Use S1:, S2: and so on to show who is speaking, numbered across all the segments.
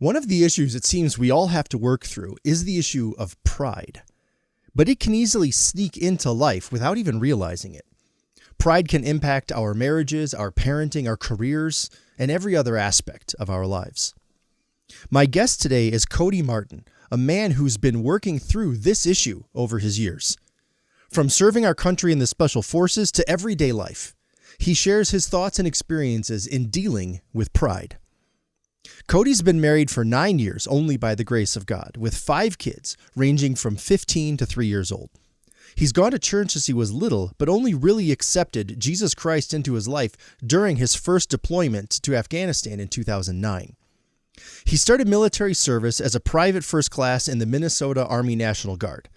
S1: One of the issues it seems we all have to work through is the issue of pride, but it can easily sneak into life without even realizing it. Pride can impact our marriages, our parenting, our careers, and every other aspect of our lives. My guest today is Cody Martin, a man who's been working through this issue over his years. From serving our country in the Special Forces to everyday life, he shares his thoughts and experiences in dealing with pride. Cody's been married for 9 years only by the grace of God, with 5 kids ranging from 15 to 3 years old. He's gone to church since he was little, but only really accepted Jesus Christ into his life during his first deployment to Afghanistan in 2009. He started military service as a private first class in the Minnesota Army National Guard.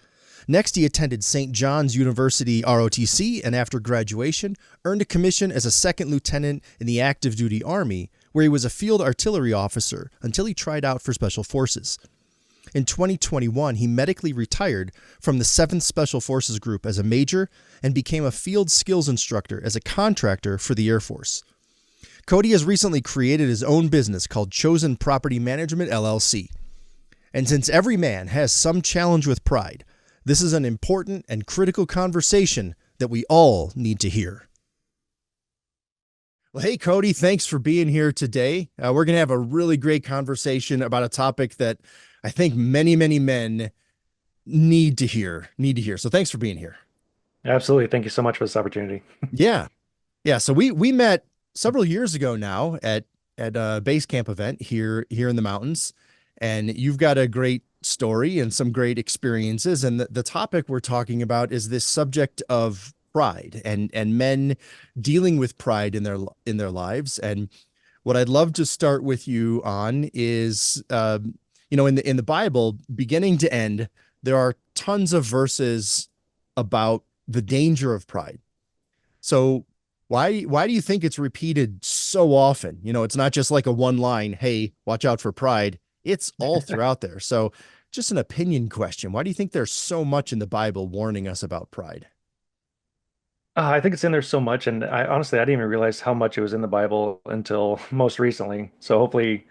S1: Next, he attended St. John's University ROTC, and after graduation, earned a commission as a second lieutenant in the active duty Army, where he was a field artillery officer until he tried out for Special Forces. In 2021, he medically retired from the 7th Special Forces Group as a major and became a Field Skills Instructor as a contractor for the Air Force. Cody has recently created his own business called Chosen Property Management LLC. And since every man has some challenge with pride, this is an important and critical conversation that we all need to hear. Well, hey, Cody, thanks for being here today. We're going to have a really great conversation about a topic that I think many, many men need to hear. So thanks for being here.
S2: Absolutely. Thank you so much for this opportunity.
S1: Yeah. Yeah. So we met several years ago now at a base camp event here in the mountains, and you've got a great story and some great experiences. And the topic we're talking about is this subject of pride and men dealing with pride in their lives. And what I'd love to start with you on is, in the Bible, beginning to end, there are tons of verses about the danger of pride. So why do you think it's repeated so often? It's not just like a one line, hey, watch out for pride. It's all throughout there. So just an opinion question. Why do you think there's so much in the Bible warning us about pride?
S2: I think it's in there so much, and I honestly I didn't even realize how much it was in the Bible until most recently. So hopefully,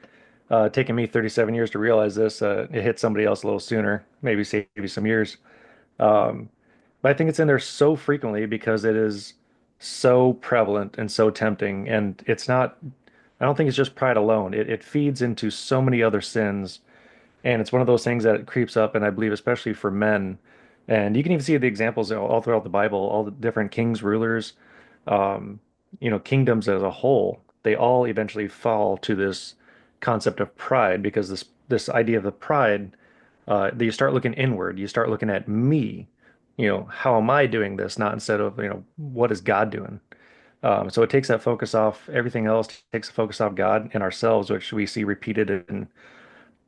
S2: taking me 37 years to realize this, it hit somebody else a little sooner, maybe save you some years. Um, but I think it's in there so frequently because it is so prevalent and so tempting, and it's not. I don't think it's just pride alone. It feeds into so many other sins. And it's one of those things that creeps up, and I believe especially for men. And you can even see the examples all throughout the Bible, all the different kings, rulers, um, kingdoms as a whole. They all eventually fall to this concept of pride because this idea of the pride that you start looking inward, you start looking at me. How am I doing this? Not instead of what is God doing? So it takes that focus off everything else, takes the focus off God and ourselves, which we see repeated in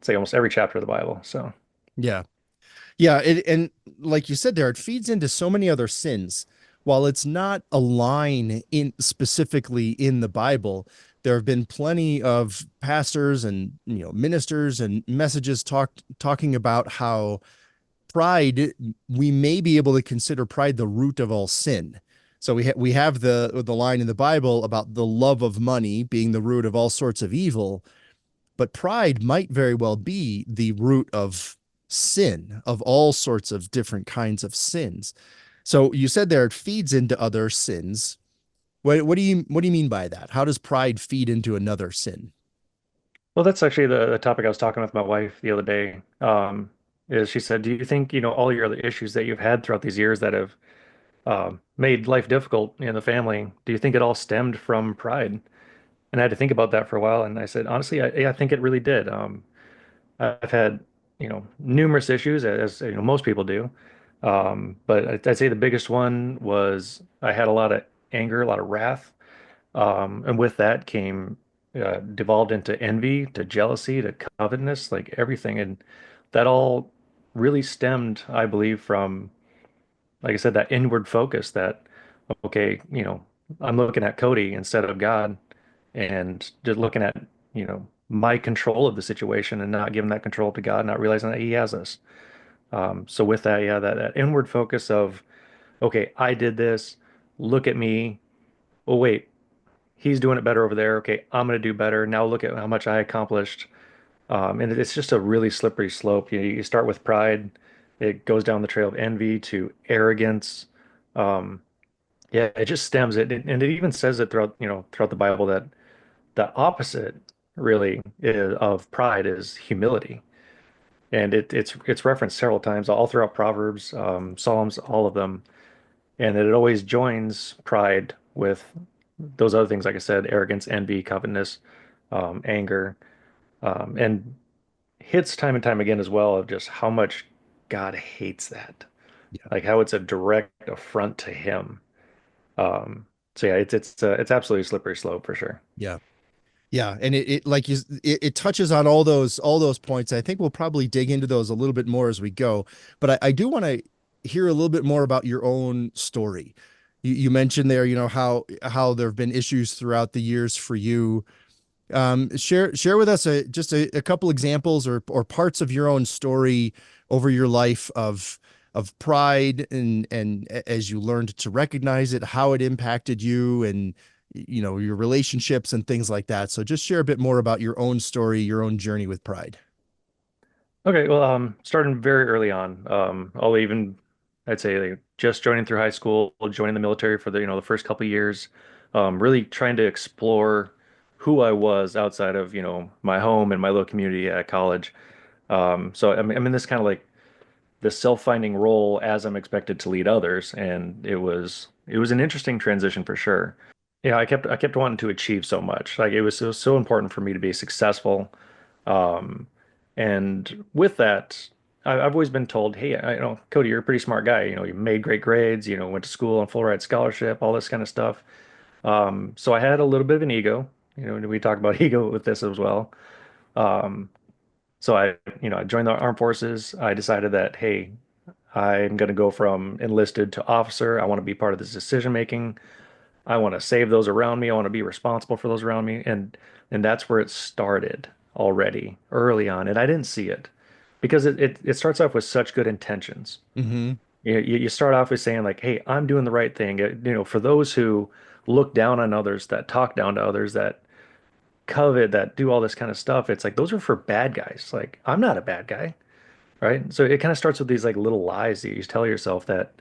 S2: say almost every chapter of the Bible. So
S1: Yeah. Yeah. And like you said there, it feeds into so many other sins. While it's not a line in specifically in the Bible, there have been plenty of pastors and ministers and messages talking about how pride, we may be able to consider pride the root of all sin. So we have the line in the Bible about the love of money being the root of all sorts of evil, but pride might very well be the root of sin, of all sorts of different kinds of sins. So you said there it feeds into other sins. What do you mean by that? How does pride feed into another sin?
S2: well, that's actually the topic I was talking with my wife the other day. Is she said, do you think, all your other issues that you've had throughout these years that have made life difficult in the family, do you think it all stemmed from pride? And I had to think about that for a while. And I said, honestly, yeah, I think it really did. I've had, numerous issues, as most people do. But I'd say the biggest one was I had a lot of anger, a lot of wrath. And with that came devolved into envy, to jealousy, to covetousness, like everything. And that all really stemmed, I believe, from, like I said, that inward focus that, okay, I'm looking at Cody instead of God and just looking at, my control of the situation and not giving that control to God, not realizing that He has us. So with that, yeah, that inward focus of, okay, I did this, look at me. Oh, wait, he's doing it better over there. Okay, I'm going to do better. Now look at how much I accomplished. And it's just a really slippery slope. You start with pride, it goes down the trail of envy to arrogance. Um, yeah, it just stems it, and it even says it throughout, throughout the Bible that the opposite really of pride is humility. And it's referenced several times all throughout Proverbs, Psalms, all of them, and it always joins pride with those other things, like I said, arrogance, envy, covetousness, anger, and hits time and time again as well of just how much God hates that,
S1: Yeah.
S2: like how it's a direct affront to Him. Um, so yeah, it's absolutely a slippery slope for sure.
S1: Yeah. Yeah, and it like it touches on all those points. I think we'll probably dig into those a little bit more as we go. But I do want to hear a little bit more about your own story. You mentioned there, how there have been issues throughout the years for you. Share with us just a couple examples or parts of your own story over your life of pride and as you learned to recognize it, how it impacted you and your relationships and things like that. So just share a bit more about your own story, your own journey with pride.
S2: Okay, well, starting very early on, I'll even, I'd say like just joining through high school, joining the military for the first couple of years, really trying to explore who I was outside of, my home and my little community at college. So I'm in this kind of like this self-finding role as I'm expected to lead others, and it was an interesting transition for sure. Yeah, I kept wanting to achieve so much. Like it was so important for me to be successful. Um, and with that, I've always been told, hey, Cody, you're a pretty smart guy. You made great grades, went to school on full ride scholarship, all this kind of stuff. So I had a little bit of an ego, and we talk about ego with this as well. Um, so I joined the armed forces. I decided that, hey, I'm going to go from enlisted to officer. I want to be part of this decision making. I want to save those around me. I want to be responsible for those around me. And that's where it started already early on. And I didn't see it because it starts off with such good intentions.
S1: Mm-hmm.
S2: You start off with saying like, hey, I'm doing the right thing. For those who look down on others, that talk down to others, that covet, that do all this kind of stuff, it's like those are for bad guys. Like I'm not a bad guy, right? So it kind of starts with these like little lies that you tell yourself that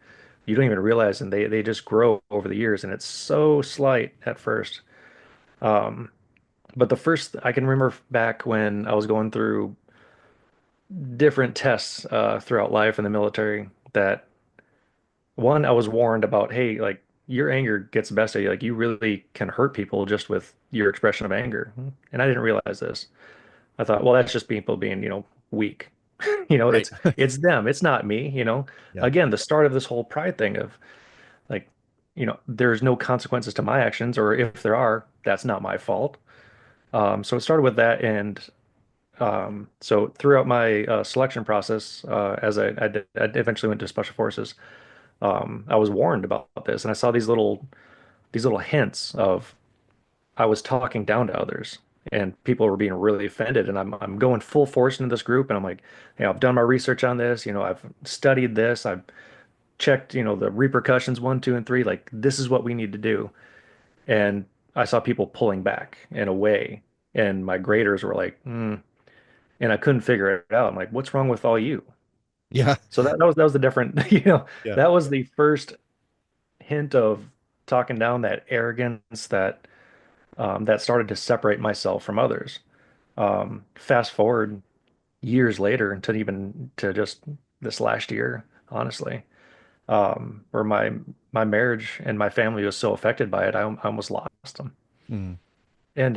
S2: you don't even realize, and they just grow over the years, and it's so slight at first. Um, but the first I can remember back when I was going through different tests throughout life in the military, that one I was warned about, hey, like your anger gets the best of you, like you really can hurt people just with your expression of anger, and I didn't realize this. I thought, well, that's just people being, weak.
S1: Right.
S2: It's them, it's not me.
S1: Yeah.
S2: Again, the start of this whole pride thing of like, there's no consequences to my actions, or if there are, that's not my fault. So it started with that, and so throughout my selection process, as I eventually went to Special Forces, I was warned about this, and I saw these little hints of I was talking down to others, and people were being really offended. And I'm going full force into this group, and I'm like, I've done my research on this. I've studied this. I've checked, the repercussions one, two, and three. Like this is what we need to do. And I saw people pulling back and away, and my graders were like, and I couldn't figure it out. I'm like, what's wrong with all you?
S1: Yeah.
S2: So that was the different,
S1: Yeah.
S2: that was the first hint of talking down, that arrogance that started to separate myself from others. Fast forward years later into even to just this last year, honestly, where my marriage and my family was so affected by it, I almost lost them.
S1: Mm.
S2: And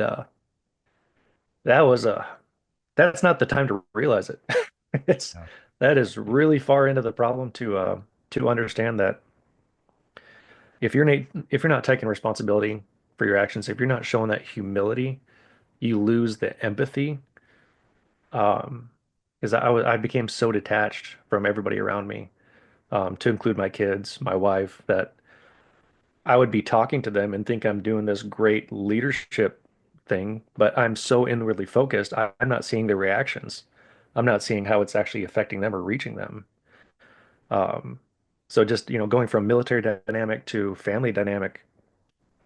S2: that was that's not the time to realize it. It's
S1: Yeah.
S2: that is really far into the problem to understand that if you're not taking responsibility for your actions, if you're not showing that humility, you lose the empathy. Um, because I became so detached from everybody around me, to include my kids, my wife, that I would be talking to them and think I'm doing this great leadership thing, but I'm so inwardly focused, I'm not seeing the reactions. I'm not seeing how it's actually affecting them or reaching them. Um, so just, going from military dynamic to family dynamic,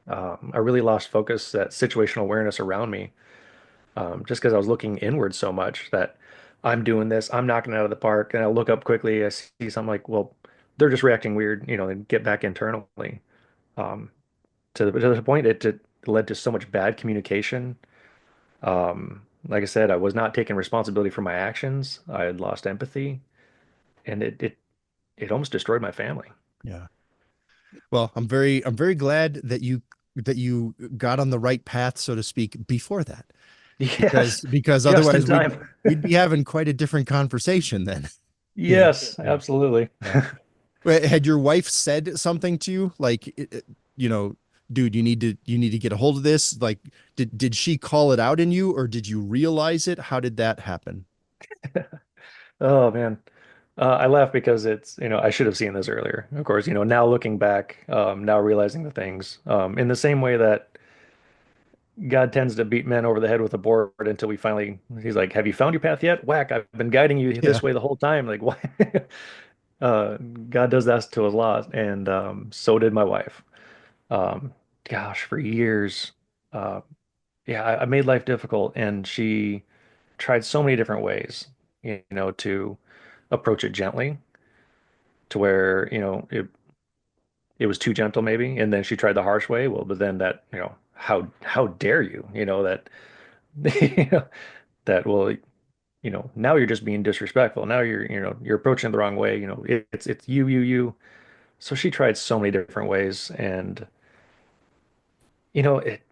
S2: I really lost focus, that situational awareness around me. just because I was looking inward so much that I'm doing this, I'm knocking it out of the park, and I look up quickly, I see something like, well, they're just reacting weird, and get back internally. Um, to the point it led to so much bad communication. Like I said, I was not taking responsibility for my actions. I had lost empathy, and it almost destroyed my family.
S1: Yeah. Well, I'm very glad that you got on the right path, so to speak, before that.
S2: Yes,
S1: Because
S2: just in
S1: otherwise
S2: time.
S1: we'd be having quite a different conversation then. Yeah.
S2: Yes,
S1: Yeah.
S2: absolutely.
S1: Yeah. Wait, had your wife said something to you like you know, dude, you need to get a hold of this? Like did she call it out in you or did you realize it? How did that happen?
S2: Oh man. I laugh because I should have seen this earlier. Of course, now looking back, now realizing the things, in the same way that God tends to beat men over the head with a board until he's like, have you found your path yet? Whack, I've been guiding you
S1: Yeah.
S2: this way the whole time. Like, why? God does that to us a lot. And so did my wife. Um, Gosh, for years, uh, yeah, I made life difficult, and she tried so many different ways, to approach it gently, to where, it was too gentle maybe, and then she tried the harsh way. Well, but then that, how dare you, that you know, that well, now you're just being disrespectful. Now you're approaching it the wrong way. It's you. So she tried so many different ways, and it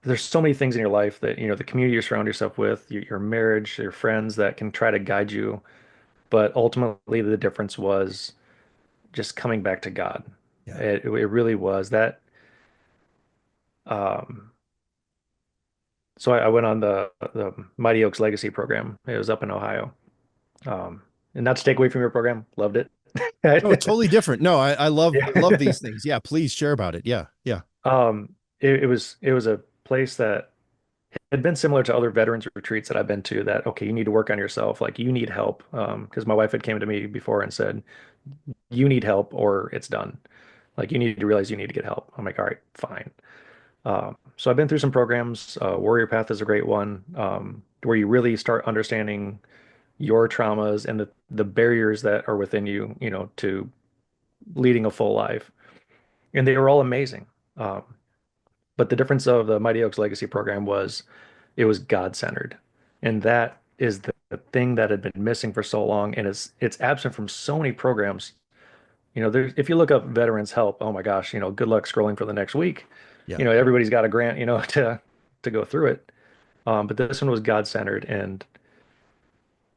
S2: there's so many things in your life that the community you surround yourself with, your marriage, your friends that can try to guide you, but ultimately the difference was just coming back to God.
S1: Yeah.
S2: It really was that. Um, so I went on the Mighty Oaks Legacy program. It was up in Ohio. Um, and not to take away from your program, loved it.
S1: No, totally different. No, I love
S2: Yeah.
S1: these things. Yeah, please share about it. Yeah. Yeah.
S2: It was a place that had been similar to other veterans retreats that I've been to. That okay, you need to work on yourself. Like you need help. Because my wife had came to me before and said, you need help or it's done. Like you need to realize you need to get help. I'm like, all right, fine. So I've been through some programs. Warrior Path is a great one, where you really start understanding your traumas and the barriers that are within you, to leading a full life. And they were all amazing. Um, but the difference of the Mighty Oaks Legacy program was it was God-centered. And that is the thing that had been missing for so long. And it's absent from so many programs. If you look up veterans help, oh my gosh, good luck scrolling for the next week.
S1: Yeah.
S2: Everybody's got a grant, to go through it. But this one was God-centered. And,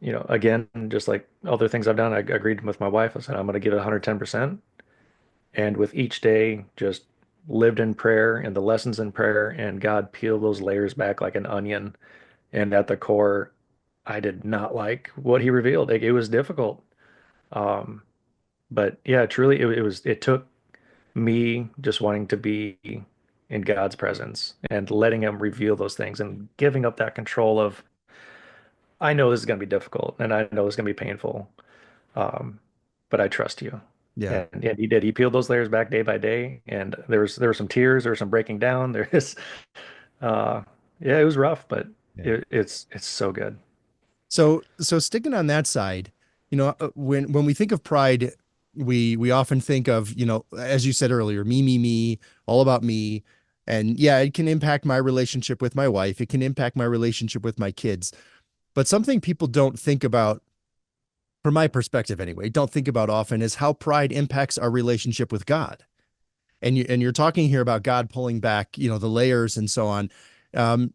S2: again, just like other things I've done, I agreed with my wife. I said, I'm going to give it 110%. And with each day, just lived in prayer and the lessons in prayer, and God peeled those layers back like an onion. And at the core, I did not like what he revealed. It was difficult. Um, but yeah, truly, it took me just wanting to be in God's presence and letting him reveal those things and giving up that control of, I know this is going to be difficult and I know it's going to be painful, um, but I trust you.
S1: Yeah.
S2: And he did. He peeled those layers back day by day, and there were some tears, there was some breaking down. Uh, yeah, it was rough, but
S1: Yeah.
S2: it's so good.
S1: So sticking on that side, when we think of pride, we often think of, as you said earlier, me, all about me. And yeah, it can impact my relationship with my wife. It can impact my relationship with my kids. But something people don't think about, from my perspective anyway, don't think about often is how pride impacts our relationship with God. And you're talking here about God pulling back, the layers and so on. Um,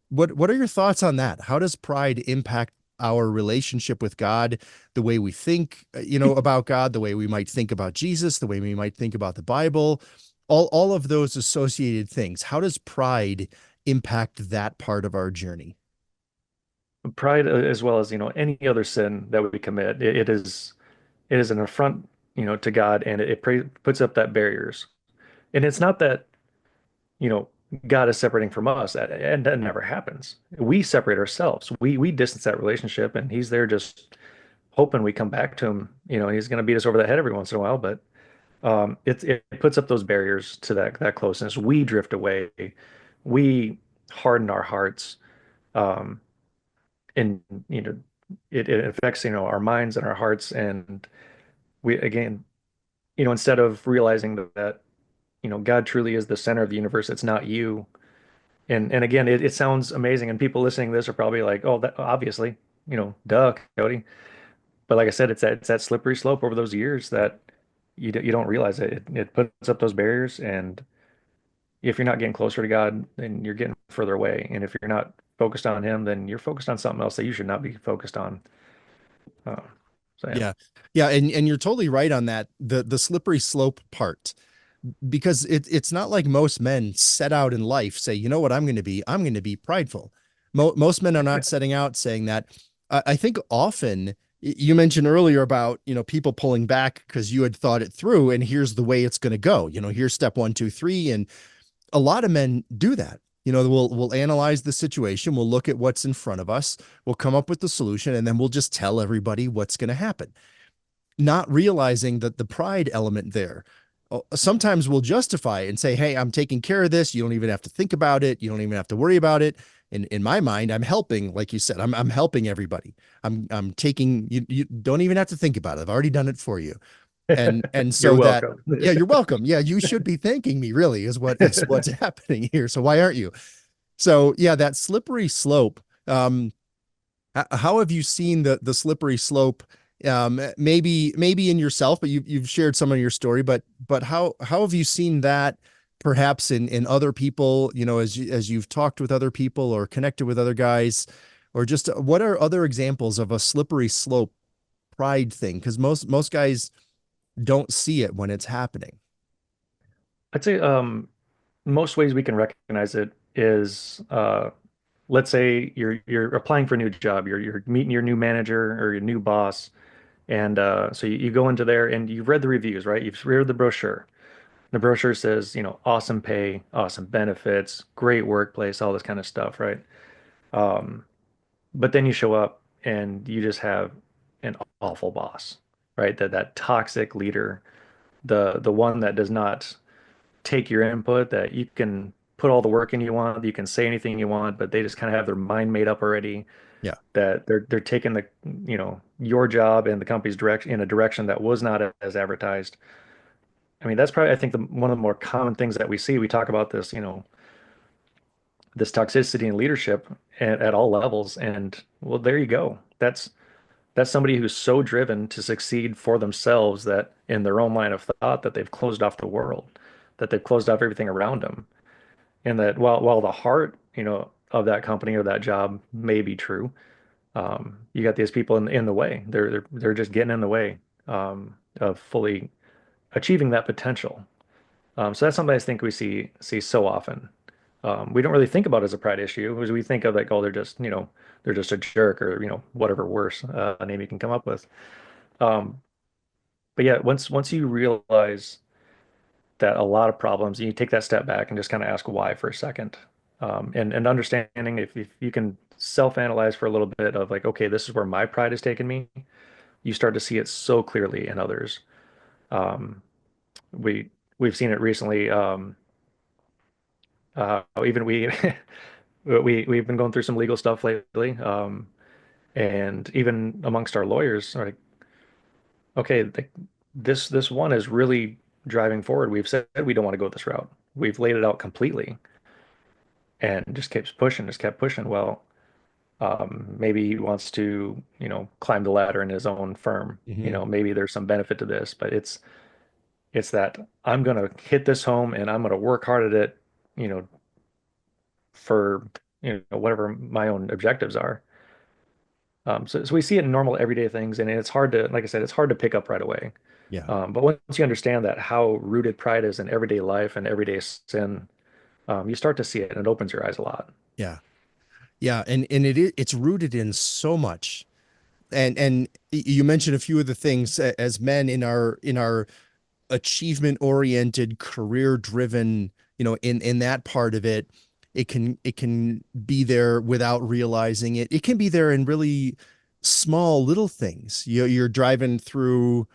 S1: what are your thoughts on that? How does pride impact our relationship with God, the way we think, about God, the way we might think about Jesus, the way we might think about the Bible, all of those associated things? How does pride impact that part of our journey?
S2: Pride, as well as any other sin that we commit, it is an affront, to God, and it puts up that barriers. And it's not that, you know, God is separating from us, and that never happens. We separate ourselves. We distance that relationship, and He's there just hoping we come back to Him. He's going to beat us over the head every once in a while, but it puts up those barriers to that closeness. We drift away. We harden our hearts. Um, and it affects, our minds and our hearts. And we, again, instead of realizing that, God truly is the center of the universe, it's not you. And again, it sounds amazing. And people listening to this are probably like, oh, that obviously, duh, Cody. But like I said, it's that slippery slope over those years that you don't realize it. It puts up those barriers, and if you're not getting closer to God, then you're getting further away. And if you're not focused on Him, then you're focused on something else that you should not be focused on. Uh, so yeah.
S1: Yeah. Yeah, and you're totally right on that. The slippery slope part. Because it's not like most men set out in life say, you know what I'm going to be? I'm going to be prideful. Most men are not setting out saying that. I think often you mentioned earlier about, people pulling back because you had thought it through and here's the way it's going to go. Here's step one, two, three. And a lot of men do that. We'll analyze the situation. We'll look at what's in front of us. We'll come up with the solution and then we'll just tell everybody what's going to happen, not realizing that the pride element there. Sometimes we'll justify it and say, hey, I'm taking care of this. You don't even have to think about it. You don't even have to worry about it. And in my mind, I'm helping, like you said, I'm helping everybody. I'm taking, you don't even have to think about it. I've already done it for you. And
S2: You're
S1: so that,
S2: welcome.
S1: yeah, you're welcome. Yeah, you should be thanking me, really, is what's happening here. So why aren't you? So yeah, that slippery slope. How have you seen the slippery slope? Maybe in yourself, but you've shared some of your story. But how have you seen that perhaps in other people? As you've talked with other people or connected with other guys, or just what are other examples of a slippery slope pride thing? Because most guys don't see it when it's happening.
S2: I'd say most ways we can recognize it is let's say you're applying for a new job, you're meeting your new manager or your new boss, and so you go into there and you've read the reviews, right? You've read the brochure. The brochure says, awesome pay, awesome benefits, great workplace, all this kind of stuff, right? Um, but then you show up and you just have an awful boss, right? That toxic leader, the one that does not take your input, that you can put all the work in you want, you can say anything you want, but they just kind of have their mind made up already,
S1: Yeah.
S2: that they're taking your job and the company's direction in a direction that was not as advertised. I mean, that's probably, I think, one of the more common things that we see. We talk about this, this toxicity in leadership at all levels. And well, there you go. That's somebody who's so driven to succeed for themselves that in their own line of thought that they've closed off the world, that they've closed off everything around them. And that while the heart, of that company or that job may be true, you got these people in the way. They're just getting in the way of fully achieving that potential. So that's something I think we see so often. We don't really think about it as a pride issue, because we think of like, oh, they're just a jerk, or whatever worse name you can come up with. Um, but yeah, once you realize that a lot of problems, you take that step back and just kind of ask why for a second, and understanding if you can self-analyze for a little bit of like, okay, this is where my pride has taken me. You start to see it so clearly in others. Um, we we've seen it recently. Even we we've been going through some legal stuff lately, and even amongst our lawyers, like, okay, this one is really driving forward. We've said we don't want to go this route. We've laid it out completely, and just keeps pushing, just kept pushing. Well, maybe he wants to, climb the ladder in his own firm.
S1: Hmm.
S2: Maybe there's some benefit to this, but it's that I'm gonna hit this home and I'm gonna work hard at it, you know, for whatever my own objectives are. So we see it in normal everyday things, and it's hard to, like I said, it's hard to pick up right away.
S1: Yeah.
S2: But once you understand that how rooted pride is in everyday life and everyday sin, you start to see it, and it opens your eyes a lot.
S1: Yeah. Yeah. And it's rooted in so much. And you mentioned a few of the things as men in our achievement oriented, career driven, in that part of it, it can be there without realizing it. It can be there in really small little things. You're driving through,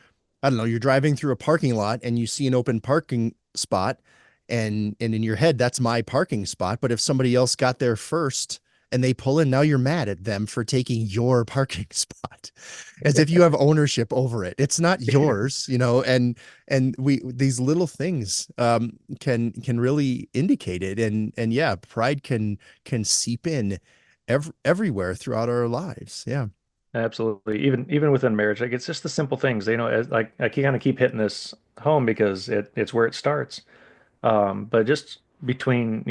S1: I don't know, you're driving through a parking lot and you see an open parking spot, and in your head that's my parking spot. But if somebody else got there first and they pull in. Now you're mad at them for taking your parking spot as if you have ownership over it. It's not yours, and these little things can really indicate it. And yeah, pride can seep in everywhere throughout our lives. Yeah.
S2: Absolutely. Even within marriage, like it's just the simple things. Like I kind of keep hitting this home because it's where it starts. But just between,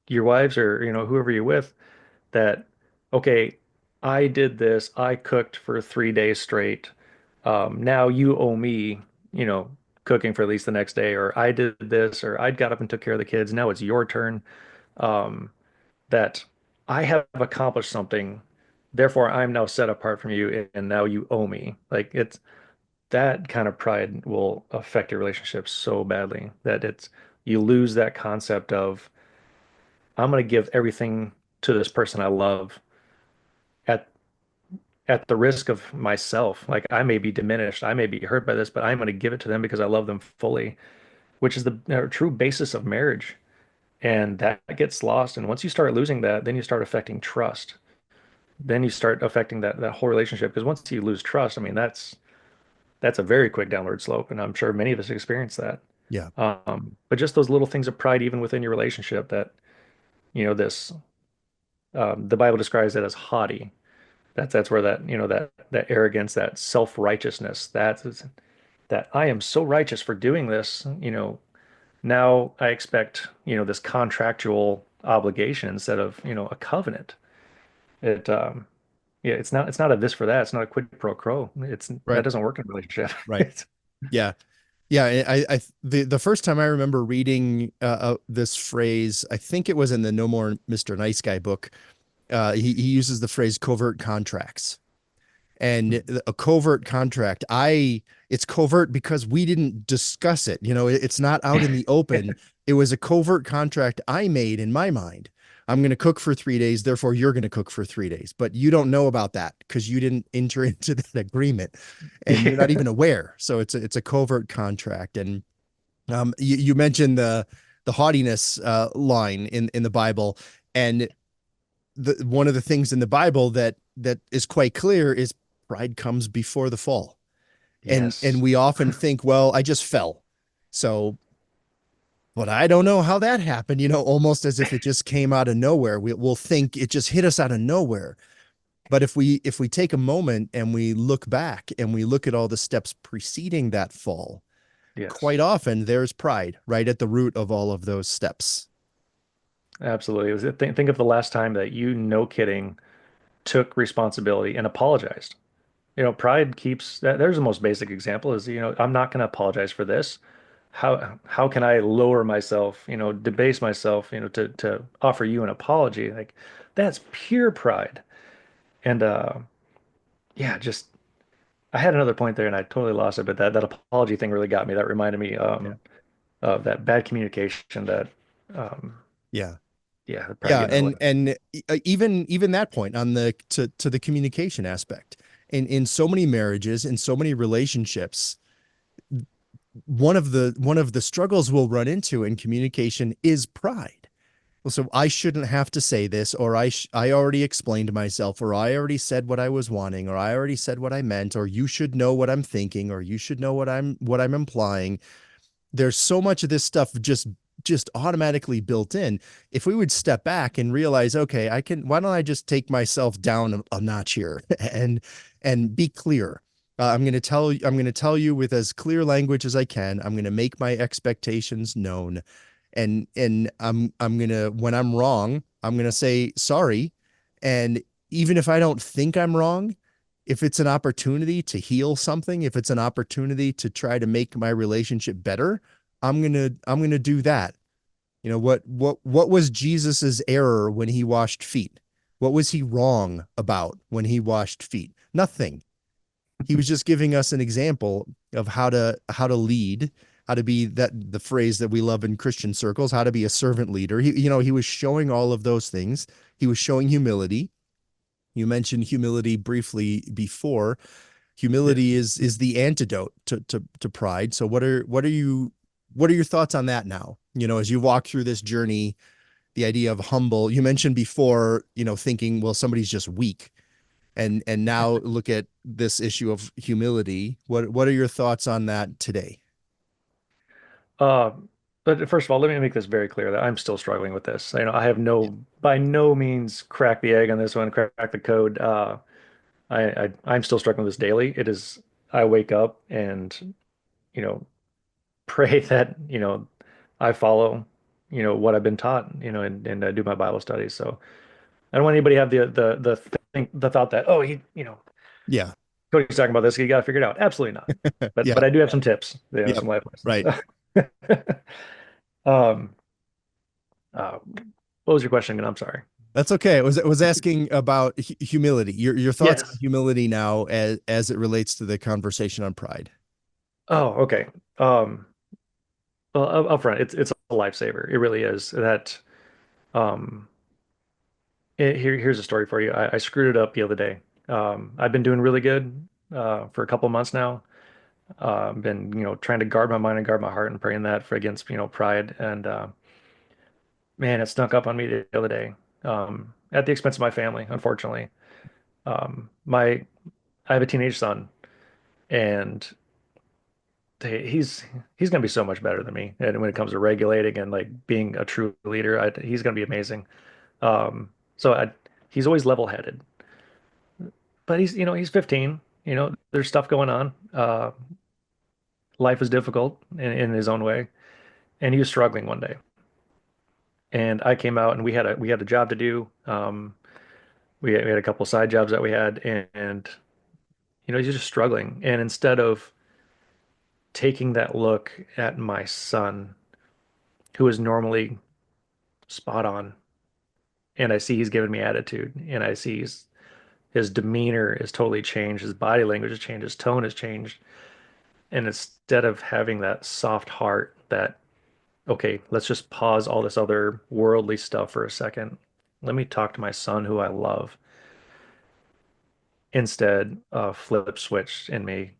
S2: your wives or, whoever you're with, that, okay, I did this, I cooked for 3 days straight. Now you owe me, you know, cooking for at least the next day, or I did this, or I got up and took care of the kids. Now it's your turn. Um, that I have accomplished something, therefore I'm now set apart from you, and now you owe me. Like it's that kind of pride will affect your relationship so badly that you lose that concept of I'm going to give everything to this person I love at at the risk of myself. Like I may be diminished, I may be hurt by this, but I'm going to give it to them because I love them fully, which is the true basis of marriage. And that gets lost. And once you start losing that, then you start affecting trust. Then you start affecting that whole relationship. Because once you lose trust, I mean, that's a very quick downward slope. And I'm sure many of us experience that.
S1: Yeah.
S2: But just those little things of pride, even within your relationship, that, this, the Bible describes it as haughty. That's where that arrogance, that self-righteousness, that I am so righteous for doing this, now I expect, this contractual obligation instead of, a covenant. It Yeah, it's not a this for that. It's not a quid pro quo. That
S1: Right.
S2: doesn't work in a relationship.
S1: Right. Yeah. Yeah. The first time I remember reading this phrase, I think it was in the No More Mr. Nice Guy book. He uses the phrase covert contracts. And a covert contract, it's covert because we didn't discuss it. It's not out in the open. It was a covert contract I made in my mind. I'm going to cook for 3 days, therefore you're going to cook for 3 days. But you don't know about that because you didn't enter into that agreement, and you're not
S2: Yeah.
S1: even aware. So it's a covert contract. And you mentioned the haughtiness line in the Bible, and one of the things in the Bible that is quite clear is pride comes before the fall. And
S2: Yes.
S1: we often think, well, I just fell. So, but I don't know how that happened, almost as if it just came out of nowhere. We'll think it just hit us out of nowhere. But if we take a moment and we look back and we look at all the steps preceding that fall,
S2: Yes.
S1: quite often there's pride right at the root of all of those steps.
S2: Absolutely. Think of the last time that you, no kidding, took responsibility and apologized. Pride keeps that. There's the most basic example is, I'm not going to apologize for this. How can I lower myself, debase myself, to offer you an apology? Like that's pure pride. And yeah, just I had another point there and I totally lost it, but that apology thing really got me. That reminded me
S1: Yeah.
S2: of that bad communication that um
S1: Yeah.
S2: yeah, the pride
S1: Yeah,
S2: getting in the way.
S1: and even that point on the to the communication aspect. In so many marriages, in so many relationships, one of the struggles we'll run into in communication is pride. Well, so I shouldn't have to say this, or I already explained myself, or I already said what I was wanting, or I already said what I meant, or you should know what I'm thinking, or you should know what I'm implying. There's so much of this stuff just automatically built in. If we would step back and realize, okay, why don't I just take myself down a notch here and be clear. I'm going to tell you with as clear language as I can. I'm going to make my expectations known, and I'm going to, when I'm wrong, I'm going to say sorry. And even if I don't think I'm wrong, if it's an opportunity to heal something, if it's an opportunity to try to make my relationship better, I'm gonna do that. What was Jesus's error when he washed feet? What was he wrong about when he washed feet? Nothing. He was just giving us an example of how to lead, how to be, that the phrase that we love in Christian circles, how to be a servant leader. He was showing all of those things. He was showing humility. You mentioned humility briefly before. Humility
S2: Yes.
S1: is the antidote to pride. So what are your thoughts on that now? As you walk through this journey the idea of humble. You mentioned before, thinking, well, somebody's just weak. And now look at this issue of humility. What are your thoughts on that today?
S2: Uh, but first of all, let me make this very clear that I'm still struggling with this. I have
S1: Yeah.
S2: by no means cracked the egg on this one, crack the code. I'm still struggling with this daily. I wake up and, you know, pray that, I follow, what I've been taught, and I do my Bible studies. So I don't want anybody to have the thought that, oh,
S1: Yeah.
S2: Cody's talking about this, you got to figure it out. Absolutely not.
S1: Yeah.
S2: But I do have some tips,
S1: Yeah.
S2: some life
S1: Right.
S2: lessons. Um, what was your question again? I'm sorry.
S1: That's okay. It was asking about humility. Your thoughts on
S2: Yes.
S1: humility now as it relates to the conversation on pride.
S2: Oh, okay. Um, well, up front, it's a lifesaver. It really is. Um, here's a story for you. I screwed it up the other day. I've been doing really good for a couple months now. Been trying to guard my mind and guard my heart and praying that for against pride. And man, it snuck up on me the other day at the expense of my family, unfortunately. My I have a teenage son, and he's going to be so much better than me. And when it comes to regulating and like being a true leader, he's going to be amazing. So he's always level-headed, but he's 15. There's stuff going on. Life is difficult in his own way, and he was struggling one day. And I came out and we had a job to do. We had a couple of side jobs that we had, and he's just struggling. And instead of taking that look at my son, who is normally spot on, and I see he's giving me attitude, and I see his demeanor is totally changed, his body language has changed, his tone has changed. And instead of having that soft heart that, okay, let's just pause all this other worldly stuff for a second. Let me talk to my son who I love. Instead, flip switched in me,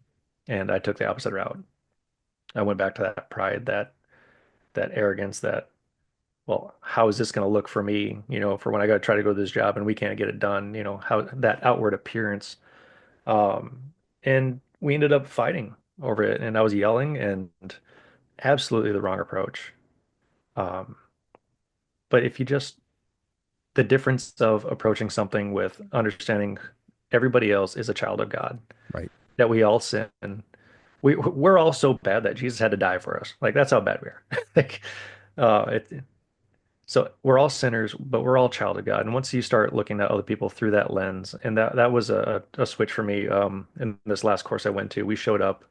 S2: and I took the opposite route. I went back to that pride, that arrogance, that, well, how is this going to look for me? For when I got to try to go to this job and we can't get it done. How that outward appearance. And we ended up fighting over it, and I was yelling, and absolutely the wrong approach. Um, but if you just the difference of approaching something with understanding everybody else is a child of God,
S1: Right.
S2: that we all sin. We're all so bad that Jesus had to die for us. Like that's how bad we are. Like, so we're all sinners, but we're all child of God. And once you start looking at other people through that lens, and that was a switch for me. In this last course I went to, we showed up,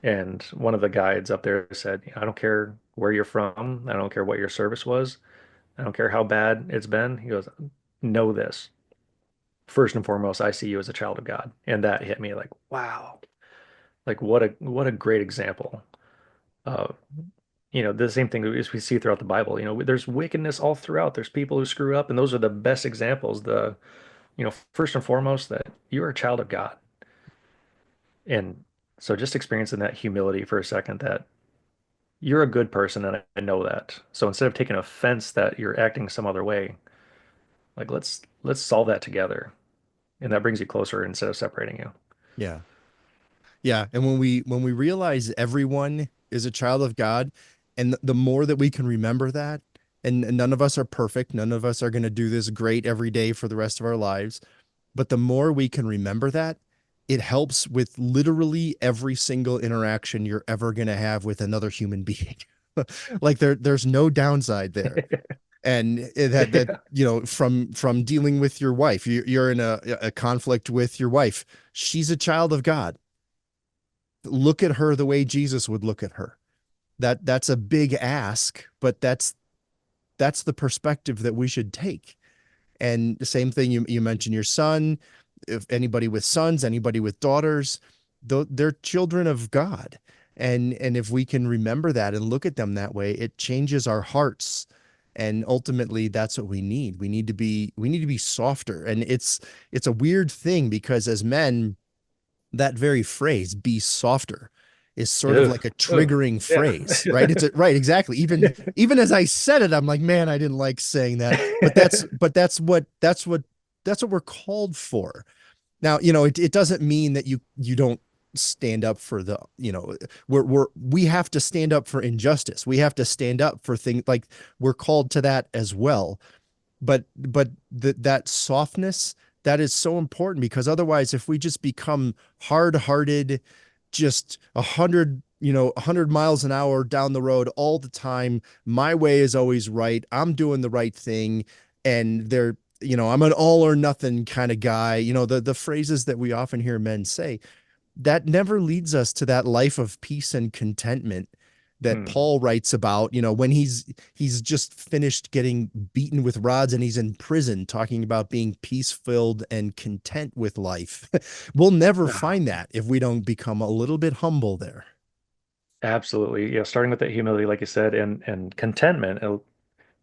S2: and one of the guides up there said, "I don't care where you're from. I don't care what your service was. I don't care how bad it's been." He goes, "Know this. First and foremost, I see you as a child of God." And that hit me like, wow, like what a great example of, the same thing as we see throughout the Bible. There's wickedness all throughout. There's people who screw up, and those are the best examples. First and foremost, that you are a child of God. And so just experiencing that humility for a second, that you're a good person, and I know that. So instead of taking offense that you're acting some other way, like let's solve that together. And that brings you closer instead of separating you.
S1: Yeah. Yeah. And when we realize everyone is a child of God, and the more that we can remember that, and none of us are perfect, none of us are going to do this great every day for the rest of our lives, but the more we can remember that, it helps with literally every single interaction you're ever going to have with another human being. Like there's no downside there. And that
S2: Yeah.
S1: from dealing with your wife, you're in a conflict with your wife. She's a child of God. Look at her the way Jesus would look at her. That's a big ask, but that's the perspective that we should take. And the same thing, you mentioned your son. If anybody with sons, anybody with daughters, they're children of God. And if we can remember that and look at them that way, it changes our hearts. And ultimately that's what we need. We need to be softer. And it's a weird thing because as men, that very phrase, be softer, is sort of
S2: Ugh,
S1: like a
S2: ugh,
S1: triggering
S2: yeah.
S1: phrase, right? Right, exactly. Even as I said it, I'm like, man, I didn't like saying that. But that's what we're called for. Now, it doesn't mean that you don't stand up for we have to stand up for injustice. We have to stand up for things like we're called to that as well. But that softness, that is so important, because otherwise, if we just become hard-hearted, just 100 miles an hour down the road all the time, my way is always right, I'm doing the right thing, and I'm an all or nothing kind of guy, the phrases that we often hear men say, that never leads us to that life of peace and contentment that
S2: Hmm.
S1: Paul writes about, when he's just finished getting beaten with rods and he's in prison, talking about being peace-filled and content with life. We'll never
S2: Ah,
S1: find that if we don't become a little bit humble there.
S2: absolutely. Yeah, starting with that humility, like you said, and contentment.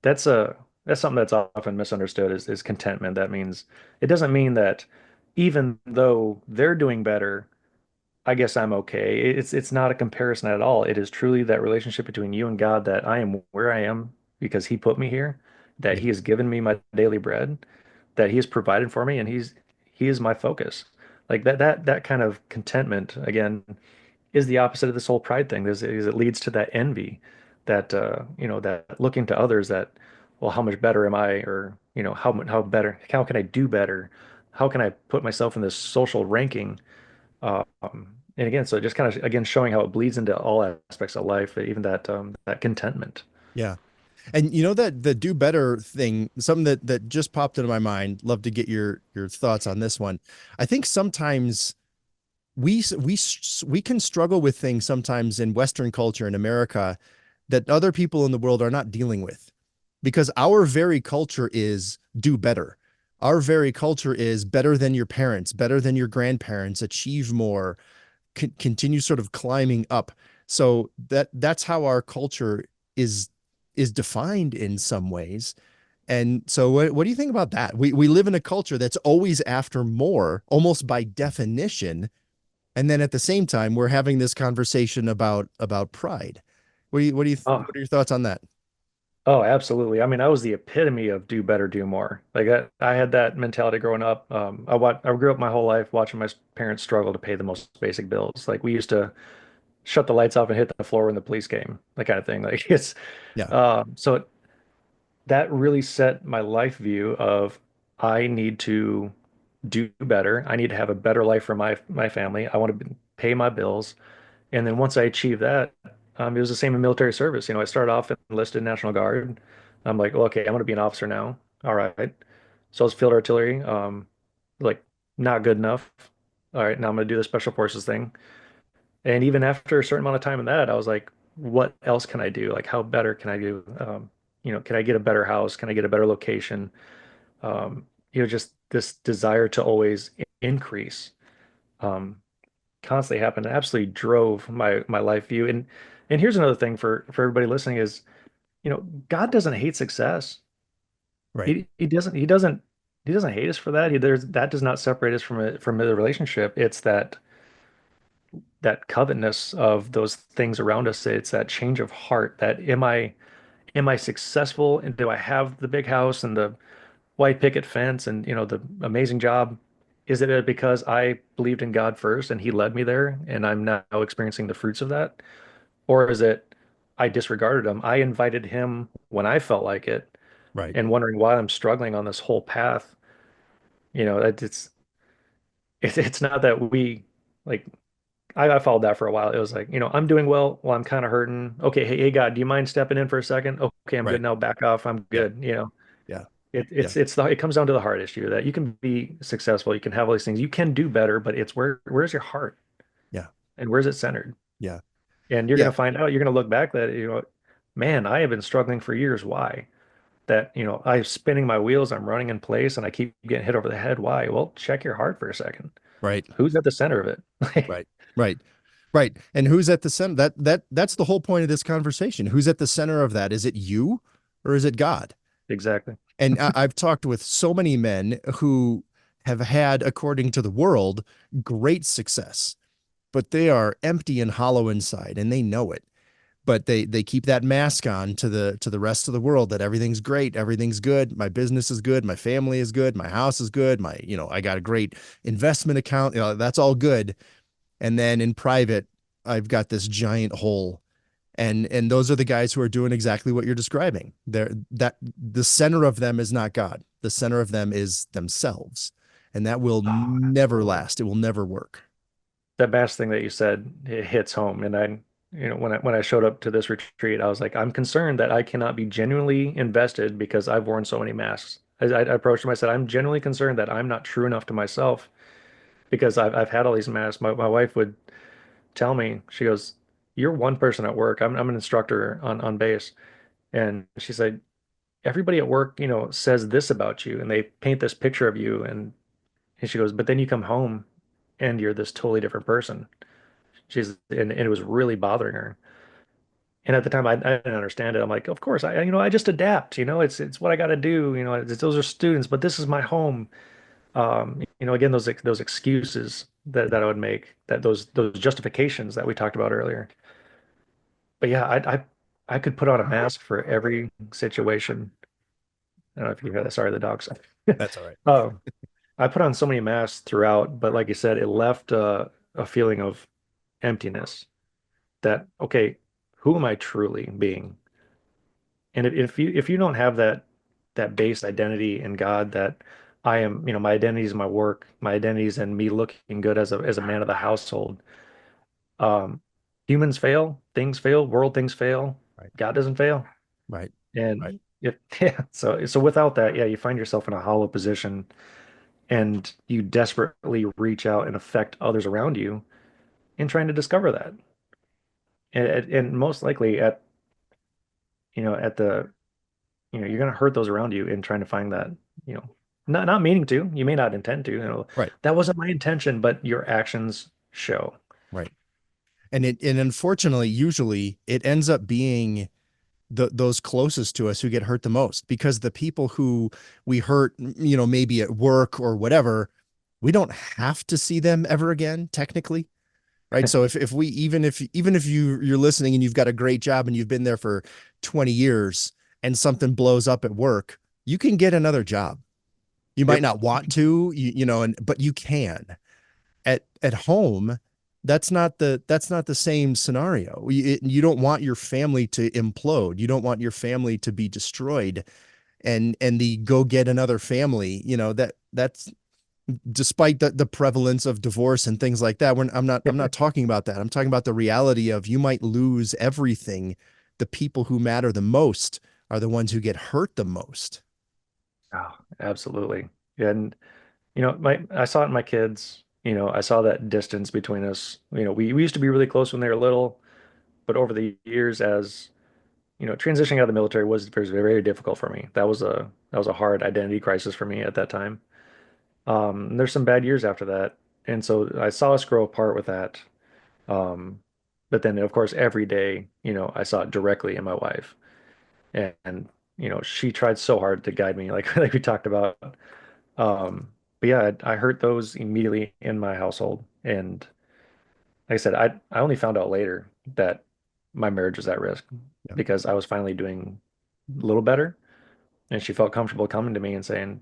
S2: That's something that's often misunderstood is contentment. That means it doesn't mean that even though they're doing better, I guess I'm okay. It's not a comparison at all. It is truly that relationship between you and God, that I am where I am because He put me here, that
S1: Yeah.
S2: He has given me my daily bread, that He has provided for me, and He is my focus. Like that kind of contentment again is the opposite of this whole pride thing. Is it leads to that envy, that that looking to others, that, well, how much better am I, or how can I do better? How can I put myself in this social ranking? And again, so just kind of again showing how it bleeds into all aspects of life, even that contentment.
S1: Yeah. And that the do better thing, something that just popped into my mind. Love to get your thoughts on this one. I think sometimes we can struggle with things sometimes in Western culture in America that other people in the world are not dealing with, because our very culture is do better. Our very culture is better than your parents, better than your grandparents, achieve more, continue sort of climbing up. So that's how our culture is is defined in some ways. And so what do you think about that? We live in a culture that's always after more, almost by definition, and then at the same time we're having this conversation about pride.
S2: Oh,
S1: What are your thoughts on that?
S2: oh, absolutely. I mean, I was the epitome of do better, do more. Like I had that mentality growing up. I grew up my whole life watching my parents struggle to pay the most basic bills. Like we used to shut the lights off and hit the floor when the police came, that kind of thing. Like it's
S1: Yeah.
S2: so that really set my life view of, I need to do better. I need to have a better life for my family. I want to pay my bills. And then once I achieved that, it was the same in military service. I started off enlisted National Guard. I'm like, well, okay, I'm going to be an officer now. All right. So I was field artillery, like not good enough. All right, now I'm going to do the special forces thing. And even after a certain amount of time in that, I was like, what else can I do? Like, how better can I do? Can I get a better house? Can I get a better location? Just this desire to always increase, um, constantly happened. It absolutely drove my life view. And here's another thing for everybody listening is, God doesn't hate success.
S1: Right.
S2: He doesn't hate us for that. That does not separate us from the relationship. It's that covetousness of those things around us. It's that change of heart. That am I successful, and do I have the big house and the white picket fence and the amazing job? Is it because I believed in God first and He led me there, and I'm now experiencing the fruits of that? Or is it I disregarded Him? I invited Him when I felt like it,
S1: Right.
S2: and wondering why I'm struggling on this whole path. It's not that we, like, I followed that for a while. It was like, I'm doing well, I'm kind of hurting. Okay, hey God, do you mind stepping in for a second? Okay, I'm good
S1: Right.
S2: now. Back off. I'm
S1: Yeah.
S2: good.
S1: Yeah.
S2: It,
S1: Yeah.
S2: it's it's the it comes down to the heart issue, that you can be successful, you can have all these things, you can do better, but it's where's your heart,
S1: Yeah.
S2: and where's it centered?
S1: Yeah.
S2: And you're
S1: Yeah.
S2: gonna find out, you're gonna look back that, man, I have been struggling for years. Why? That, I'm spinning my wheels, I'm running in place, and I keep getting hit over the head. Why? Well, check your heart for a second.
S1: Right.
S2: Who's at the center of it?
S1: Right. Right. Right. And who's at the center? That's the whole point of this conversation. Who's at the center of that? Is it you or is it God?
S2: Exactly.
S1: And I've talked with so many men who have had, according to the world, great success. but they are empty and hollow inside, and they know it. But they keep that mask on to the rest of the world that everything's great, everything's good, my business is good, my family is good, my house is good, my, I got a great investment account, that's all good. And then in private, I've got this giant hole. And those are the guys who are doing exactly what you're describing. That the center of them is not God. The center of them is themselves. And that will
S2: Oh,
S1: never
S2: absolutely.
S1: last. It will never work.
S2: That last thing that you said, it hits home. And when I showed up to this retreat, I was like, I'm concerned that I cannot be genuinely invested because I've worn so many masks. I approached him. I said, I'm genuinely concerned that I'm not true enough to myself because I've had all these masks. My wife would tell me, she goes, "You're one person at work. I'm an instructor on base," and she said, "Everybody at work, says this about you, and they paint this picture of you." And she goes, "But then you come home, and you're this totally different person." And it was really bothering her. And at the time, I didn't understand it. I'm like, of course, I just adapt. It's what I got to do. Those are students, but this is my home. Again, those excuses that I would make, that those justifications that we talked about earlier. But yeah, I could put on a mask for every situation. I don't know if you hear that. Sorry, the dogs.
S1: That's all right.
S2: Oh, I put on so many masks throughout, but like you said, it left a feeling of emptiness. That okay, who am I truly being? And if you don't have that base identity in God, that I am, my identity is my work, my identity is in me looking good as a man of the household. Um, Humans fail, things fail, world things fail,
S1: Right.
S2: God doesn't fail.
S1: Right. Right.
S2: And if yeah, so without that, yeah, you find yourself in a hollow position, and you desperately reach out and affect others around you in trying to discover that. And most likely at the you're going to hurt those around you in trying to find that, you know, not meaning to, you may not intend to,
S1: Right.
S2: that wasn't my intention, but your actions show.
S1: Right. And unfortunately, usually it ends up being those closest to us who get hurt the most, because the people who we hurt, maybe at work or whatever, we don't have to see them ever again, technically. Right. So if we, even if you're listening and you've got a great job and you've been there for 20 years and something blows up at work, you can get another job. You might
S2: Yep.
S1: not want to, but you can. At home, that's not the same scenario. You don't want your family to implode. You don't want your family to be destroyed, and the go get another family, that's despite the prevalence of divorce and things like that. I'm not talking about that. I'm talking about the reality of you might lose everything. The people who matter the most are the ones who get hurt the most.
S2: Oh, absolutely. And my I saw it in my kids. I saw that distance between us. We used to be really close when they were little, but over the years, as transitioning out of the military was very difficult for me. That was a hard identity crisis for me at that time. And there's some bad years after that, and so I saw us grow apart with that. Um, but then, of course, every day, I saw it directly in my wife, and she tried so hard to guide me, like like we talked about. But yeah, I hurt those immediately in my household, and like I said, I only found out later that my marriage was at risk
S1: Yeah.
S2: because I was finally doing a little better, and she felt comfortable coming to me and saying,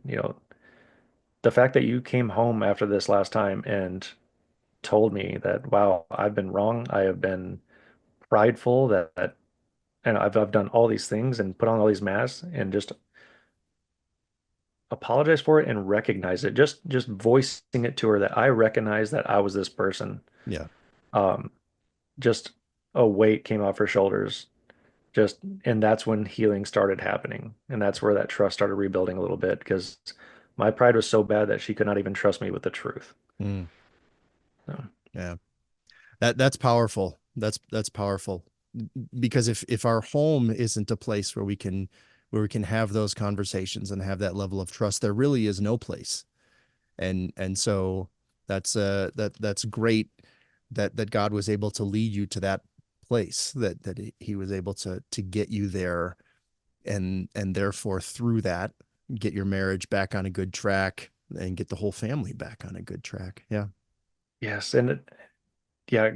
S2: the fact that you came home after this last time and told me that, wow, I've been wrong. I have been prideful and I've done all these things and put on all these masks, and just apologize for it and recognize it. Just voicing it to her that I recognize that I was this person.
S1: Yeah.
S2: Um, just a weight came off her shoulders. And that's when healing started happening. And that's where that trust started rebuilding a little bit, because my pride was so bad that she could not even trust me with the truth.
S1: Mm,
S2: So,
S1: yeah. That's powerful. That's powerful, because if our home isn't a place where we can have those conversations and have that level of trust, there really is no place. And so that's great that God was able to lead you to that place, that he was able to get you there, and therefore through that get your marriage back on a good track and get the whole family back on a good track. Yeah.
S2: yes. And yeah,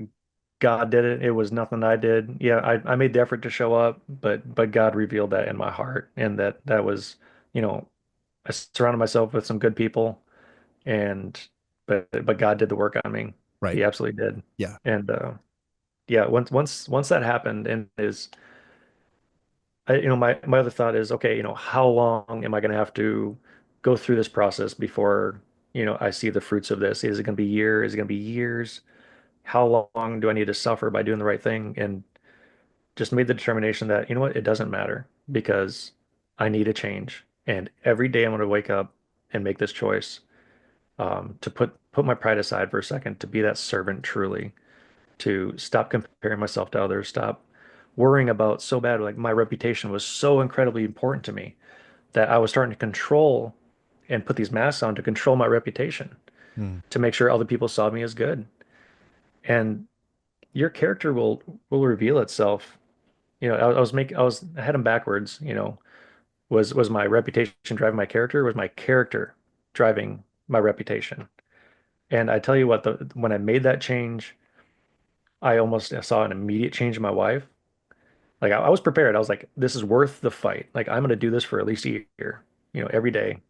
S2: God did it. It was nothing I did. Yeah, I made the effort to show up, but God revealed that in my heart, and that was, you know, I surrounded myself with some good people, and but God did the work on me.
S1: Right.
S2: He absolutely did.
S1: Yeah.
S2: And yeah, once that happened, and my other thought is, okay, how long am I going to have to go through this process before, I see the fruits of this? Is it going to be years? Is it going to be years? How long do I need to suffer by doing the right thing? And just made the determination that, you know what, it doesn't matter because I need a change. And every day I'm going to wake up and make this choice, to put my pride aside for a second, to be that servant truly, to stop comparing myself to others, stop worrying about so bad. Like my reputation was so incredibly important to me that I was starting to control and put these masks on to control my reputation,
S1: Mm.
S2: to make sure other people saw me as good. And your character will reveal itself. I had them backwards. Was my reputation driving my character? Was my character driving my reputation? And I tell you what, when I made that change, I almost saw an immediate change in my wife. Like I was prepared. I was like, this is worth the fight. Like I'm going to do this for at least a year, every day.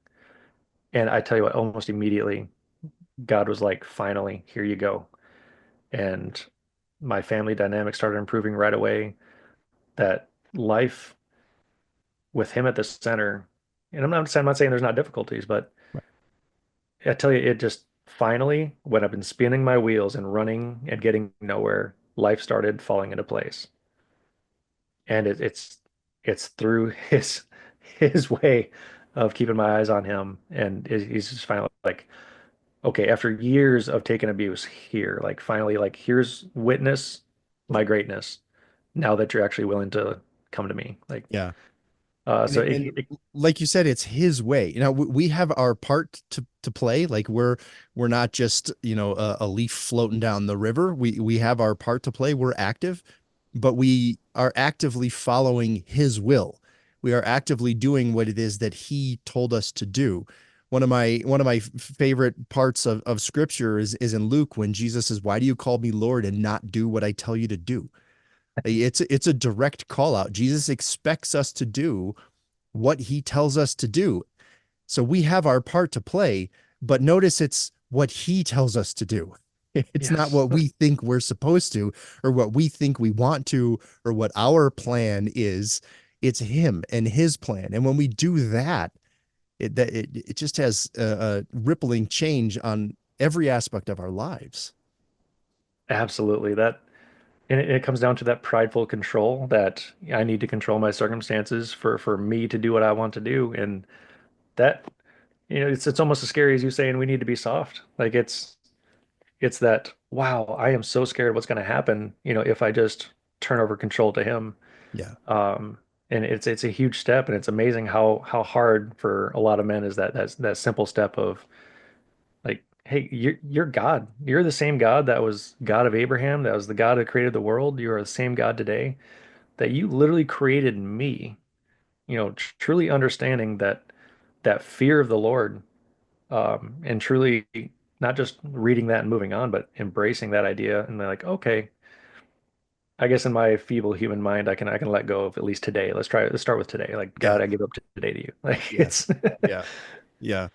S2: And I tell you what, almost immediately, God was like, finally, here you go. And my family dynamic started improving right away. That life with him at the center, and I'm not saying there's not difficulties, but
S1: Right.
S2: I tell you, it just finally, when I've been spinning my wheels and running and getting nowhere, life started falling into place. And it's through his way of keeping my eyes on him, and he's just finally like, okay, after years of taking abuse here, like finally, like here's witness my greatness. Now that you're actually willing to come to me, like,
S1: Yeah.
S2: so
S1: And like you said, it's his way. We have our part to play. Like we're not just, a leaf floating down the river. We have our part to play. We're active, but we are actively following his will. We are actively doing what it is that he told us to do. One of my favorite parts of scripture is in Luke when Jesus says, "Why do you call me Lord and not do what I tell you to do?" It's a direct call out. Jesus expects us to do what he tells us to do. So we have our part to play, but notice it's what he tells us to do. It's not
S2: yes,
S1: what we think we're supposed to, or what we think we want to, or what our plan is. It's him and his plan. And when we do that, it just has a rippling change on every aspect of our lives.
S2: absolutely. And it comes down to that prideful control that I need to control my circumstances for me to do what I want to do. And that, it's almost as scary as you saying we need to be soft. Like it's that, wow, I am so scared what's going to happen, if I just turn over control to him.
S1: Yeah.
S2: Um, and it's a huge step, and it's amazing how hard for a lot of men is that simple step of like, hey, you're God. You're the same God that was God of Abraham, that was the God that created the world. You are the same God today, that you literally created me. Truly understanding that fear of the Lord, and truly not just reading that and moving on, but embracing that idea and like, okay, I guess in my feeble human mind, I can let go of at least today. Let's start with today. Like,
S1: Yeah.
S2: God, I give up today to you. Like
S1: Yeah.
S2: it's
S1: Yeah. Yeah.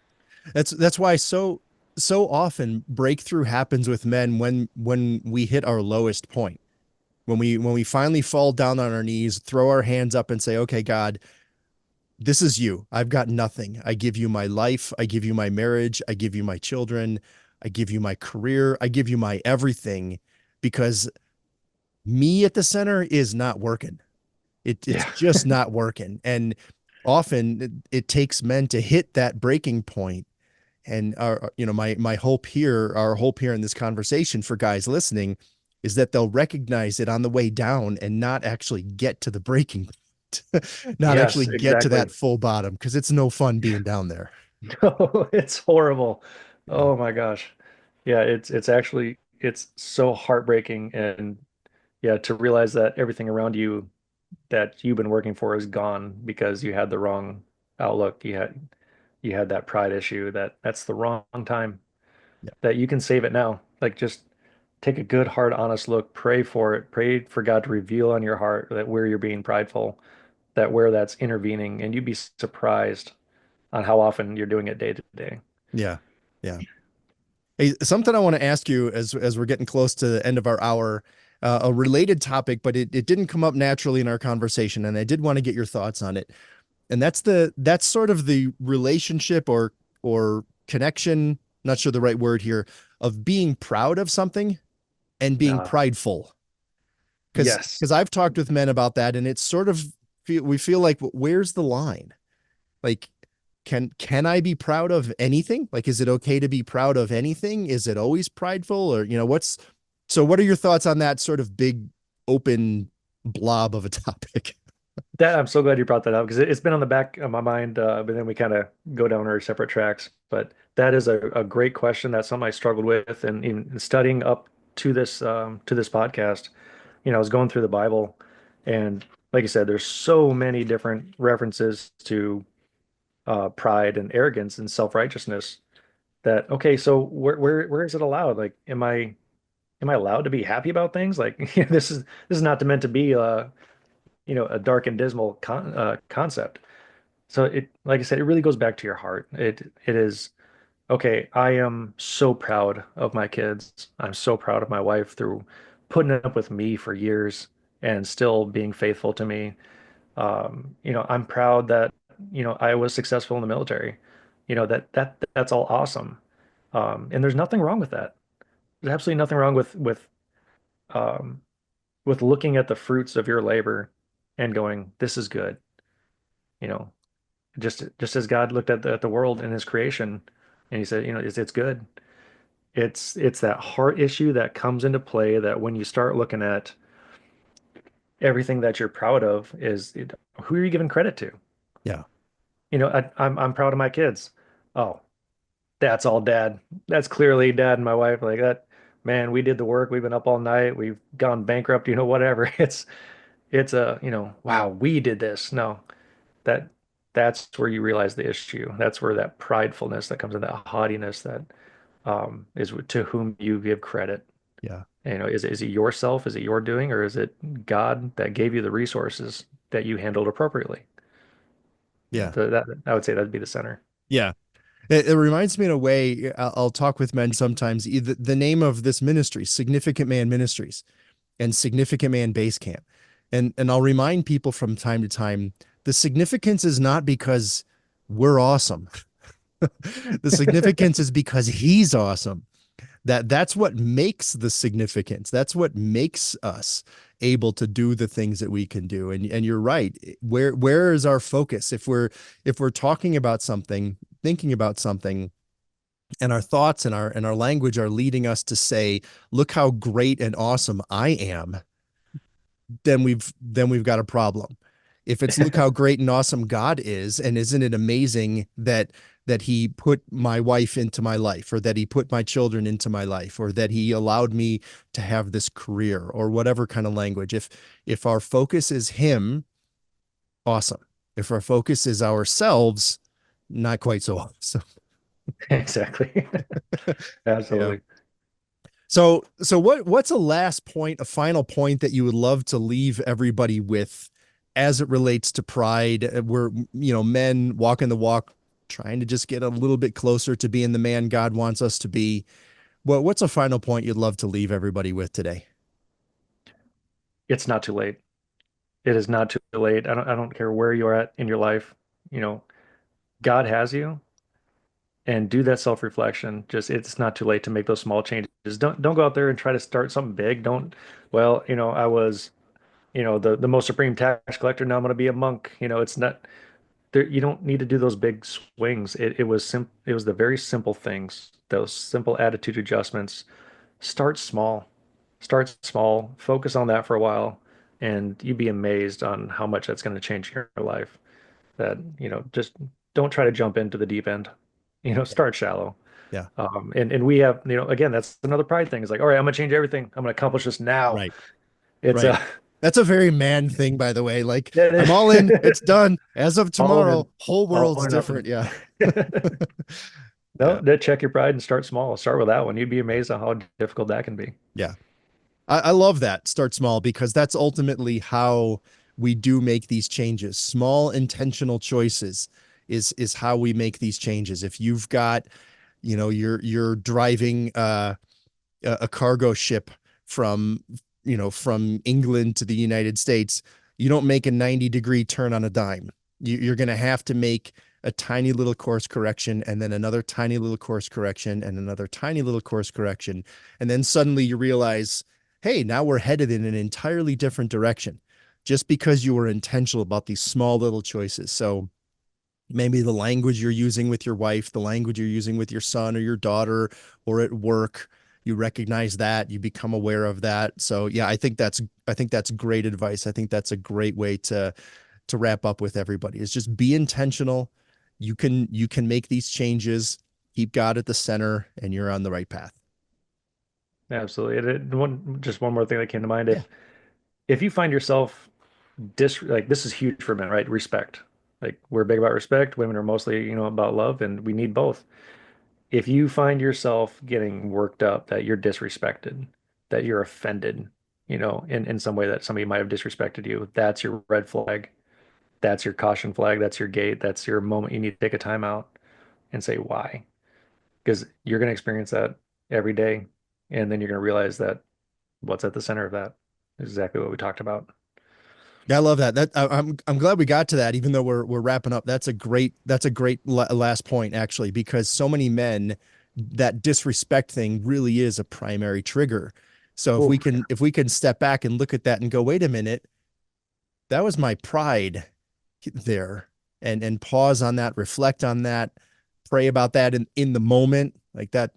S1: That's why so often breakthrough happens with men when we hit our lowest point. When we finally fall down on our knees, throw our hands up and say, "Okay, God, this is you. I've got nothing. I give you my life, I give you my marriage, I give you my children, I give you my career, I give you my everything because me at the center is not working. It's
S2: yeah.
S1: just not working." And often it takes men to hit that breaking point. And our hope here in this conversation for guys listening is that they'll recognize it on the way down and not actually get to the breaking point, not actually
S2: Yes,
S1: get to that
S2: exactly.
S1: full bottom because it's no fun being down there.
S2: No, it's horrible.
S1: Yeah.
S2: Oh my gosh. Yeah, it's so heartbreaking, and yeah, to realize that everything around you that you've been working for is gone because you had the wrong outlook. You had that pride issue, that's the wrong time,
S1: Yeah.
S2: that you can save it now. Like just take a good, hard, honest look, pray for it, pray for God to reveal on your heart that where you're being prideful, that where that's intervening, and you'd be surprised on how often you're doing it day to day.
S1: Yeah. Yeah. Hey, something I want to ask you as we're getting close to the end of our hour, a related topic, but it didn't come up naturally in our conversation, and I did want to get your thoughts on it. And that's sort of the relationship or connection, not sure the right word here, of being proud of something and being
S2: Uh,
S1: prideful.
S2: yes,
S1: Because I've talked with men about that, and it's sort of we feel like, where's the line? Like, can I be proud of anything? Like, is it okay to be proud of anything? Is it always prideful? Or, what's so what are your thoughts on that sort of big open blob of a topic?
S2: that I'm so glad you brought that up because it's been on the back of my mind, but then we kind of go down our separate tracks. But that is a great question. That's something I struggled with, and in studying up to this podcast, I was going through the Bible, and like you said, there's so many different references to pride and arrogance and self-righteousness that okay, so where is it allowed? Like, am I allowed to be happy about things? Like, this is not meant to be a dark and dismal concept. So it, like I said, it really goes back to your heart. It is okay. I am so proud of my kids. I'm so proud of my wife through putting up with me for years and still being faithful to me. I'm proud that I was successful in the military. That's all awesome. And there's nothing wrong with that. There's absolutely nothing wrong um, with looking at the fruits of your labor and going, this is good. You know, just as God looked at the world and his creation and he said, it's good. It's that heart issue that comes into play that when you start looking at everything that you're proud of who are you giving credit to?
S1: Yeah.
S2: I'm proud of my kids. Oh, that's all dad. That's clearly dad and my wife like that. Man, we did the work. We've been up all night. We've gone bankrupt, whatever. It's wow, we did this. No, that that's where you realize the issue. That's where that pridefulness that comes in, that haughtiness that is to whom you give credit.
S1: Yeah.
S2: Is it yourself? Is it your doing, or is it God that gave you the resources that you handled appropriately?
S1: Yeah.
S2: I would say that'd be the center.
S1: Yeah. It reminds me in a way, I'll talk with men sometimes. The name of this ministry, Significant Man Ministries and Significant Man Base Camp. And I'll remind people from time to time, the significance is not because we're awesome. The significance is because he's awesome. That's what makes the significance. That's what makes us able to do the things that we can do. And you're right. Where is our focus? If we're talking about something, thinking about something, and our thoughts and our language are leading us to say, look how great and awesome I am, then we've got a problem. If it's look how great and awesome God is, and isn't it amazing that he put my wife into my life, or that he put my children into my life, or that he allowed me to have this career, or whatever kind of language. If our focus is him, awesome. If our focus is ourselves, not quite so awesome.
S2: Exactly.
S1: Yeah.
S2: Absolutely.
S1: So what's a last point, a final point that you would love to leave everybody with as it relates to pride? We're, men walking the walk, trying to just get a little bit closer to being the man God wants us to be. What's a final point you'd love to leave everybody with today?
S2: It's not too late. It is not too late. I don't care where you're at in your life. You know, God has you, and do that self-reflection. Just it's not too late to make those small changes. Don't go out there and try to start something big. Don't, well, I was, the most supreme tax collector. Now I'm going to be a monk. It's not there. You don't need to do those big swings. It was the very simple things, those simple attitude adjustments. Start small. Start small. Focus on that for a while, and you'd be amazed on how much that's going to change your life. That, just don't try to jump into the deep end.
S1: Yeah.
S2: Start shallow.
S1: Yeah.
S2: And we have, again, that's another pride thing. It's like, all right, I'm gonna change everything. I'm gonna accomplish this now.
S1: Right.
S2: It's
S1: Right. That's a very man thing, by the way. Like, I'm all in,
S2: yeah,
S1: it's done. As of
S2: all
S1: tomorrow,
S2: in,
S1: whole
S2: all
S1: world's
S2: or nothing.
S1: different. Yeah.
S2: No,
S1: Yeah.
S2: check your pride and start small. Start with that one. You'd be amazed at how difficult that can be.
S1: Yeah. I love that. Start small, because that's ultimately how we do make these changes. Small intentional choices is how we make these changes. If you've got, you're driving a cargo ship from, from England to the United States, you don't make a 90-degree turn on a dime. You're going to have to make a tiny little course correction, and then another tiny little course correction, and another tiny little course correction. And then suddenly you realize, hey, now we're headed in an entirely different direction, just because you were intentional about these small little choices. So maybe the language you're using with your wife, the language you're using with your son or your daughter or at work, you recognize that, you become aware of that. So yeah, I think that's great advice. I think that's a great way to wrap up with everybody, is just be intentional. You can make these changes, keep God at the center, and you're on the right path.
S2: Absolutely. Just one more thing that came to mind.
S1: Yeah.
S2: If you find yourself like this is huge for men, right? Respect. Like we're big about respect. Women are mostly, about love, and we need both. If you find yourself getting worked up that you're disrespected, that you're offended, in some way that somebody might have disrespected you, that's your red flag. That's your caution flag. That's your gate. That's your moment you need to take a time out and say why. Because you're going to experience that every day. And then you're going to realize that what's at the center of that is exactly what we talked about.
S1: Yeah, I love that. I'm glad we got to that, even though we're wrapping up. That's a great last point, actually, because so many men, that disrespect thing really is a primary trigger. So if
S2: Oh,
S1: we
S2: for
S1: can
S2: sure.
S1: if we can step back and look at that and go, wait a minute, that was my pride there, and pause on that, reflect on that, pray about that in the moment, like that.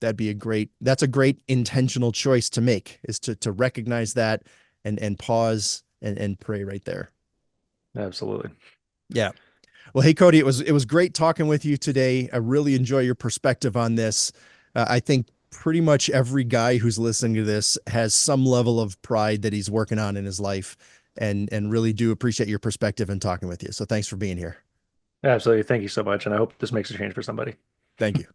S1: That's a great intentional choice to make, is to recognize that, and pause and pray right there.
S2: Absolutely.
S1: Yeah. Well, hey Cody, it was great talking with you today. I really enjoy your perspective on this. I think pretty much every guy who's listening to this has some level of pride that he's working on in his life, and really do appreciate your perspective and talking with you. So thanks for being here.
S2: Absolutely. Thank you so much. And I hope this makes a change for somebody.
S1: Thank you.